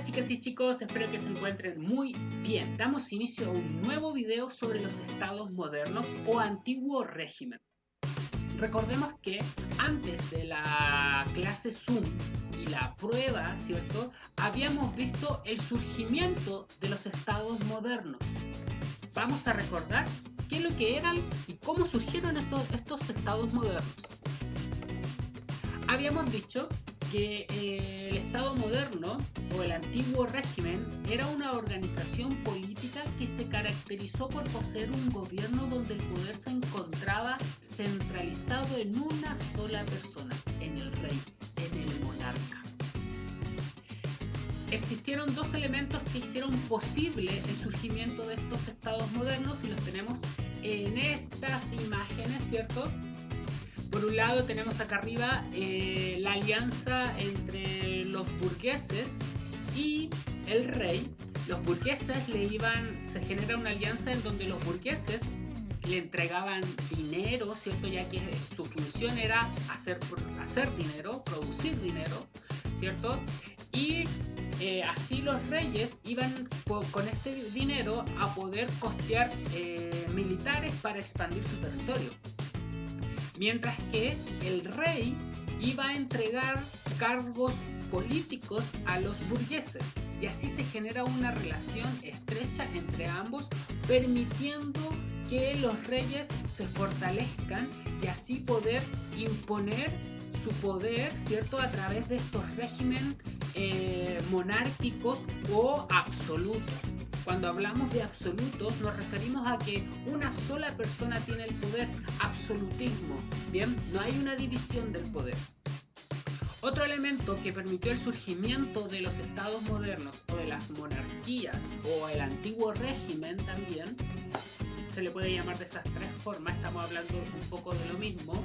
chicas y chicos, espero que se encuentren muy bien. Damos inicio a un nuevo video sobre los estados modernos o antiguo régimen. Recordemos que antes de la clase Zoom y la prueba, ¿cierto? Habíamos visto el surgimiento de los estados modernos. Vamos a recordar qué es lo que eran y cómo surgieron estos estados modernos. Habíamos dicho que el Estado moderno o el antiguo régimen era una organización política que se caracterizó por poseer un gobierno donde el poder se encontraba centralizado en una sola persona, en el rey, en el monarca. Existieron dos elementos que hicieron posible el surgimiento de estos estados modernos y los tenemos en estas imágenes, ¿cierto? Por un lado tenemos acá arriba la alianza entre los burgueses y el rey. Los burgueses se genera una alianza en donde los burgueses le entregaban dinero, ¿cierto? Ya que su función era hacer dinero, producir dinero, ¿cierto? Y así los reyes iban con este dinero a poder costear militares para expandir su territorio. Mientras que el rey iba a entregar cargos políticos a los burgueses y así se genera una relación estrecha entre ambos, permitiendo que los reyes se fortalezcan y así poder imponer su poder, ¿cierto?, a través de estos regímenes monárquicos o absolutos. Cuando hablamos de absolutos nos referimos a que una sola persona tiene el poder, absolutismo, ¿bien? No hay una división del poder. Otro elemento que permitió el surgimiento de los estados modernos o de las monarquías o el antiguo régimen también, se le puede llamar de esas tres formas, estamos hablando un poco de lo mismo,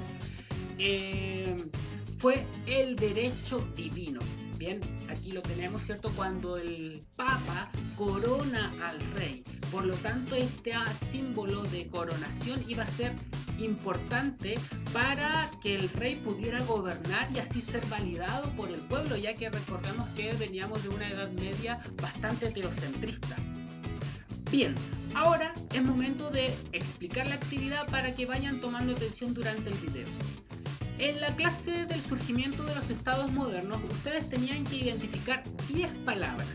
fue el derecho divino. Bien, aquí lo tenemos, ¿cierto? Cuando el Papa corona al rey. Por lo tanto, este símbolo de coronación iba a ser importante para que el rey pudiera gobernar y así ser validado por el pueblo, ya que recordemos que veníamos de una edad media bastante teocentrista. Bien, ahora es momento de explicar la actividad para que vayan tomando atención durante el video. En la clase del surgimiento de los estados modernos, ustedes tenían que identificar 10 palabras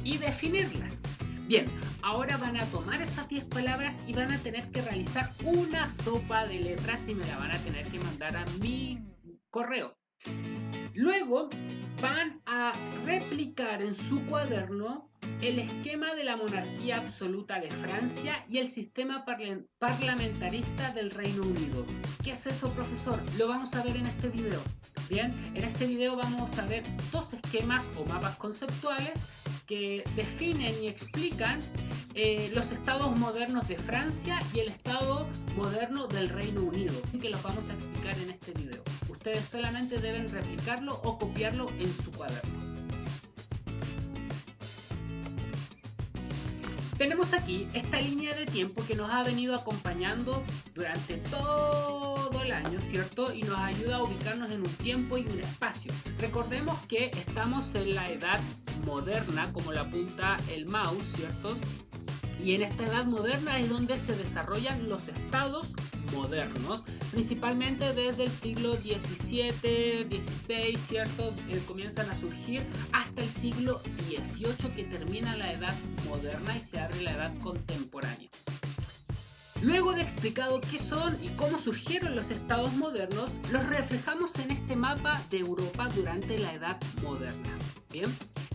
y definirlas. Bien, ahora van a tomar esas 10 palabras y van a tener que realizar una sopa de letras y me la van a tener que mandar a mi correo. Luego van a replicar en su cuaderno el esquema de la monarquía absoluta de Francia y el sistema parlamentarista del Reino Unido. ¿Qué es eso, profesor? Lo vamos a ver en este video. Bien, en este video vamos a ver dos esquemas o mapas conceptuales que definen y explican los estados modernos de Francia y el estado moderno del Reino Unido, que los vamos a explicar en este video. Ustedes solamente deben replicarlo o copiarlo en su cuaderno. Tenemos aquí esta línea de tiempo que nos ha venido acompañando durante todo el año, ¿cierto? Y nos ayuda a ubicarnos en un tiempo y un espacio. Recordemos que estamos en la edad moderna, como lo apunta el mouse, ¿cierto? Y en esta edad moderna es donde se desarrollan los estados modernos, principalmente desde el siglo XVII, XVI, ¿cierto? Comienzan a surgir hasta el siglo XVIII, que termina la edad moderna y se abre la edad contemporánea. Luego de explicado qué son y cómo surgieron los estados modernos, los reflejamos en este mapa de Europa durante la edad moderna. Bien,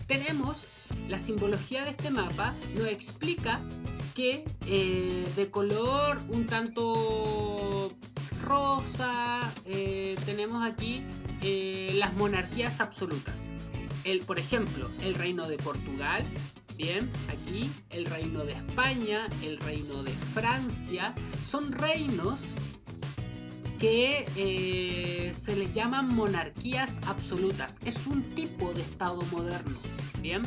tenemos la simbología de este mapa, nos explica que de color un tanto rosa tenemos aquí las monarquías absolutas. Por ejemplo, el Reino de Portugal, bien, aquí el Reino de España, el Reino de Francia, son reinos que se les llaman monarquías absolutas. Es un tipo de estado moderno, bien,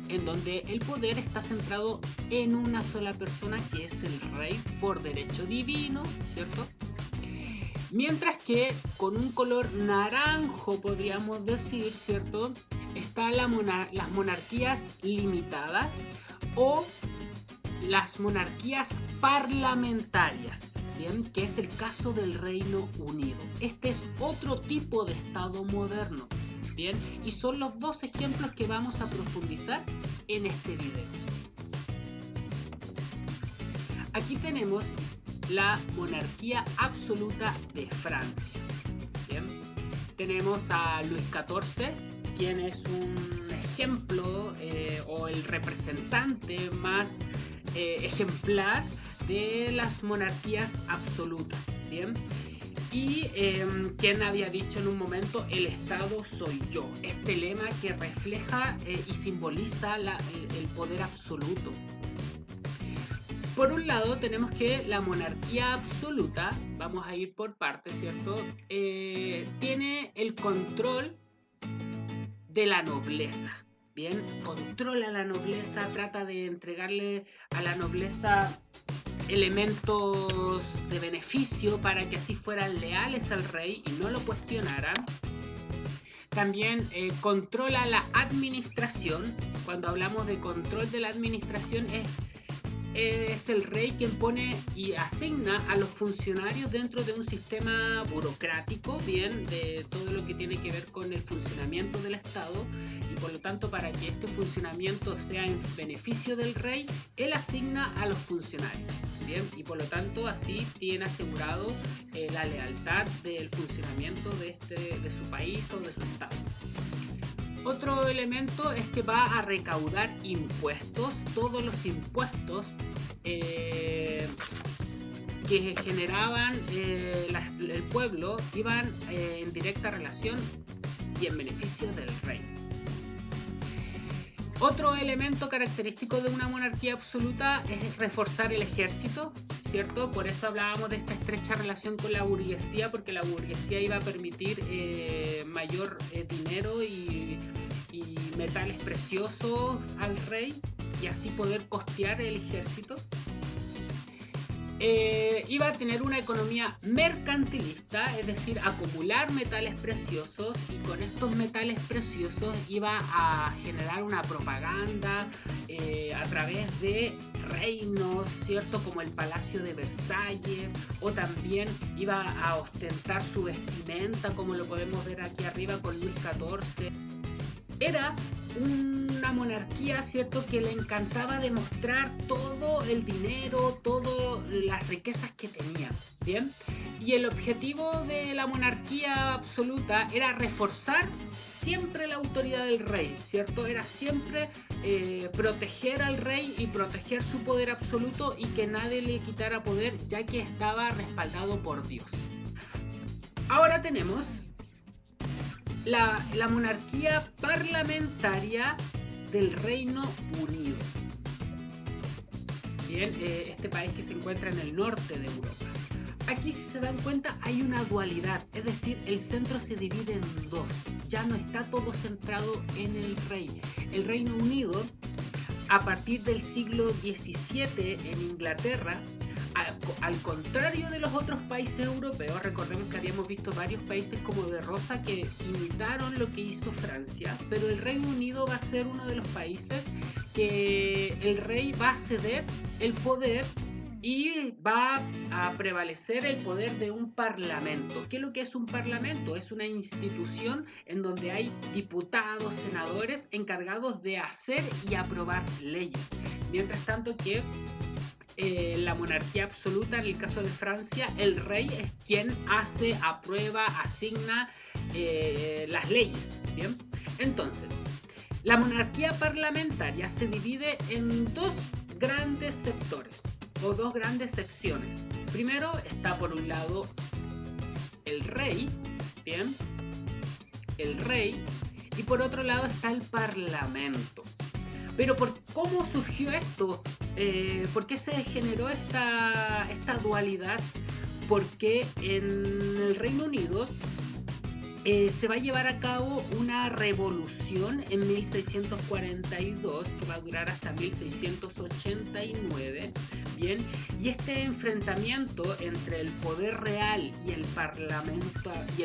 en donde el poder está centrado en una sola persona, que es el rey por derecho divino, ¿cierto? Mientras que con un color naranjo, podríamos decir, ¿cierto?, Están las monarquías limitadas o las monarquías parlamentarias, ¿bien? Que es el caso del Reino Unido. Este es otro tipo de Estado moderno, ¿bien? Y son los dos ejemplos que vamos a profundizar en este video. Aquí tenemos la monarquía absoluta de Francia, ¿bien? Tenemos a Luis XIV, quien es un ejemplo o el representante más ejemplar de las monarquías absolutas, ¿bien? Y quien había dicho en un momento, el Estado soy yo, este lema que refleja y simboliza el poder absoluto. Por un lado tenemos que la monarquía absoluta, vamos a ir por partes, ¿cierto? Tiene el control de la nobleza, ¿bien? Controla la nobleza, trata de entregarle a la nobleza elementos de beneficio para que así fueran leales al rey y no lo cuestionaran. También controla la administración. Cuando hablamos de control de la administración es el rey quien pone y asigna a los funcionarios dentro de un sistema burocrático, bien, de todo lo que tiene que ver con el funcionamiento del Estado, y por lo tanto para que este funcionamiento sea en beneficio del rey, él asigna a los funcionarios, bien, y por lo tanto así tiene asegurado la lealtad del funcionamiento de su país o de su Estado. Otro elemento es que va a recaudar impuestos, todos los impuestos que generaban el pueblo iban en directa relación y en beneficio del rey. Otro elemento característico de una monarquía absoluta es reforzar el ejército, ¿cierto? Por eso hablábamos de esta estrecha relación con la burguesía, porque la burguesía iba a permitir mayor dinero y metales preciosos al rey y así poder costear el ejército. Iba a tener una economía mercantilista, es decir, acumular metales preciosos, y con estos metales preciosos iba a generar una propaganda a través de reinos, ¿cierto? Como el Palacio de Versalles, o también iba a ostentar su vestimenta, como lo podemos ver aquí arriba con Luis XIV. Era una monarquía, ¿cierto?, que le encantaba demostrar todo el dinero, todas las riquezas que tenía, ¿bien? Y el objetivo de la monarquía absoluta era reforzar siempre la autoridad del rey, ¿cierto? Era siempre proteger al rey y proteger su poder absoluto y que nadie le quitara poder, ya que estaba respaldado por Dios. Ahora tenemos la monarquía parlamentaria del Reino Unido. Bien, este país que se encuentra en el norte de Europa. Aquí, si se dan cuenta, hay una dualidad, es decir, el centro se divide en dos. Ya no está todo centrado en el rey. El Reino Unido, a partir del siglo XVII en Inglaterra, al contrario de los otros países europeos, recordemos que habíamos visto varios países como de Rosa que imitaron lo que hizo Francia, pero el Reino Unido va a ser uno de los países que el rey va a ceder el poder y va a prevalecer el poder de un parlamento. ¿Qué es lo que es un parlamento? Es una institución en donde hay diputados, senadores encargados de hacer y aprobar leyes. Mientras tanto que la monarquía absoluta, en el caso de Francia, el rey es quien hace, aprueba, asigna las leyes, ¿bien? Entonces, la monarquía parlamentaria se divide en dos grandes sectores o dos grandes secciones. Primero está por un lado el rey, ¿bien? El rey, y por otro lado está el parlamento. Pero ¿cómo surgió esto? ¿Por qué se generó esta dualidad? Porque en el Reino Unido se va a llevar a cabo una revolución en 1642 que va a durar hasta 1689, ¿bien? Y este enfrentamiento entre el poder real y el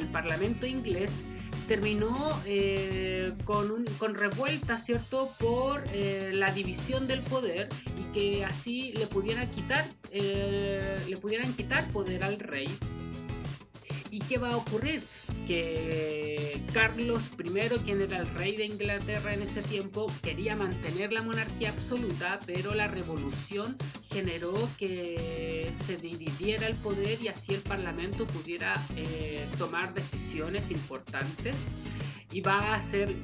parlamento inglés terminó con revuelta, ¿cierto?, por la división del poder y que así le pudieran quitar poder al rey. ¿Y qué va a ocurrir? Que Carlos I, quien era el rey de Inglaterra en ese tiempo, quería mantener la monarquía absoluta, pero la revolución generó que se dividiera el poder y así el parlamento pudiera tomar decisiones importantes. Y va a ser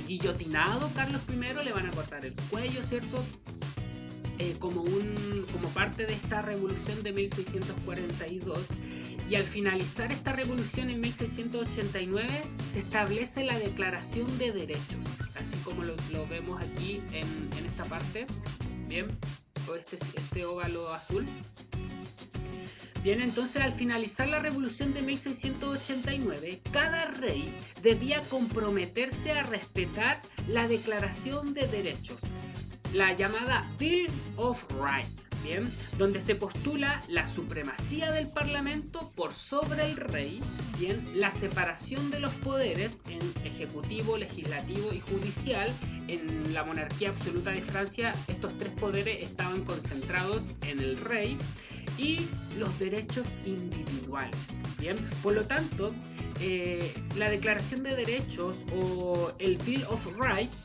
guillotinado Carlos I, le van a cortar el cuello, ¿cierto? Como parte de esta revolución de 1642. Y al finalizar esta revolución en 1689 se establece la Declaración de Derechos, así como lo vemos aquí en esta parte, bien, o este óvalo azul. Bien, entonces al finalizar la revolución de 1689, cada rey debía comprometerse a respetar la Declaración de Derechos, la llamada Bill of Rights, bien, donde se postula la supremacía del parlamento por sobre el rey, bien, la separación de los poderes en ejecutivo, legislativo y judicial. En la monarquía absoluta de Francia, estos tres poderes estaban concentrados en el rey, y los derechos individuales, bien. Por lo tanto, la Declaración de Derechos o el Bill of Rights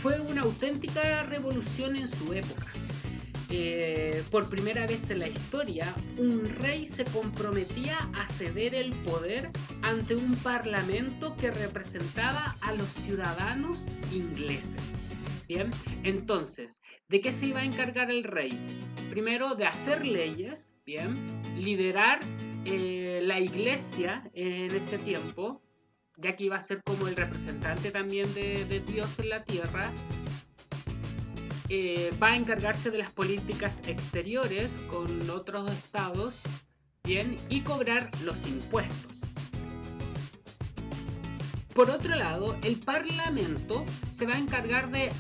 fue una auténtica revolución en su época. Por primera vez en la historia, un rey se comprometía a ceder el poder ante un parlamento que representaba a los ciudadanos ingleses. Bien, entonces, ¿de qué se iba a encargar el rey? Primero, de hacer leyes, bien, liderar la iglesia en ese tiempo, ya que iba a ser como el representante también de Dios en la tierra. Va a encargarse de las políticas exteriores con otros estados, bien, y cobrar los impuestos. Por otro lado, el parlamento se va a encargar de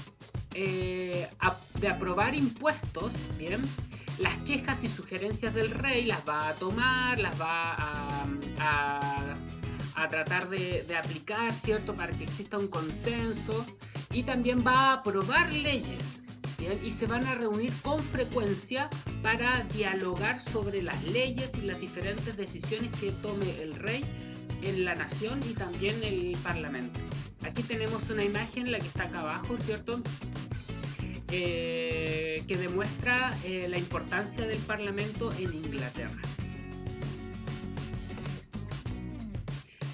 aprobar impuestos, bien. Las quejas y sugerencias del rey las va a tomar, las va a tratar de aplicar, ¿cierto?, para que exista un consenso, y también va a aprobar leyes, ¿bien? Y se van a reunir con frecuencia para dialogar sobre las leyes y las diferentes decisiones que tome el rey en la nación y también el parlamento. Aquí tenemos una imagen, la que está acá abajo, ¿cierto?, que demuestra la importancia del parlamento en Inglaterra.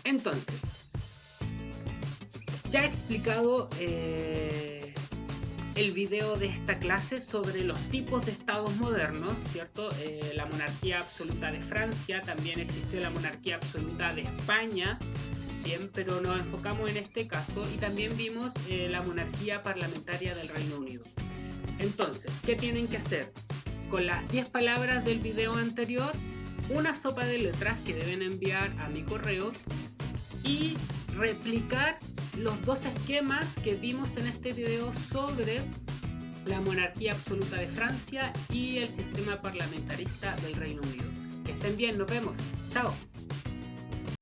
Entonces, ya he explicado el video de esta clase sobre los tipos de estados modernos, ¿cierto? La monarquía absoluta de Francia, también existió la monarquía absoluta de España, bien, pero nos enfocamos en este caso, y también vimos la monarquía parlamentaria del Reino Unido. Entonces, ¿qué tienen que hacer? Con las 10 palabras del video anterior, una sopa de letras que deben enviar a mi correo y replicar los dos esquemas que vimos en este video sobre la monarquía absoluta de Francia y el sistema parlamentarista del Reino Unido. Que estén bien, nos vemos. Chao.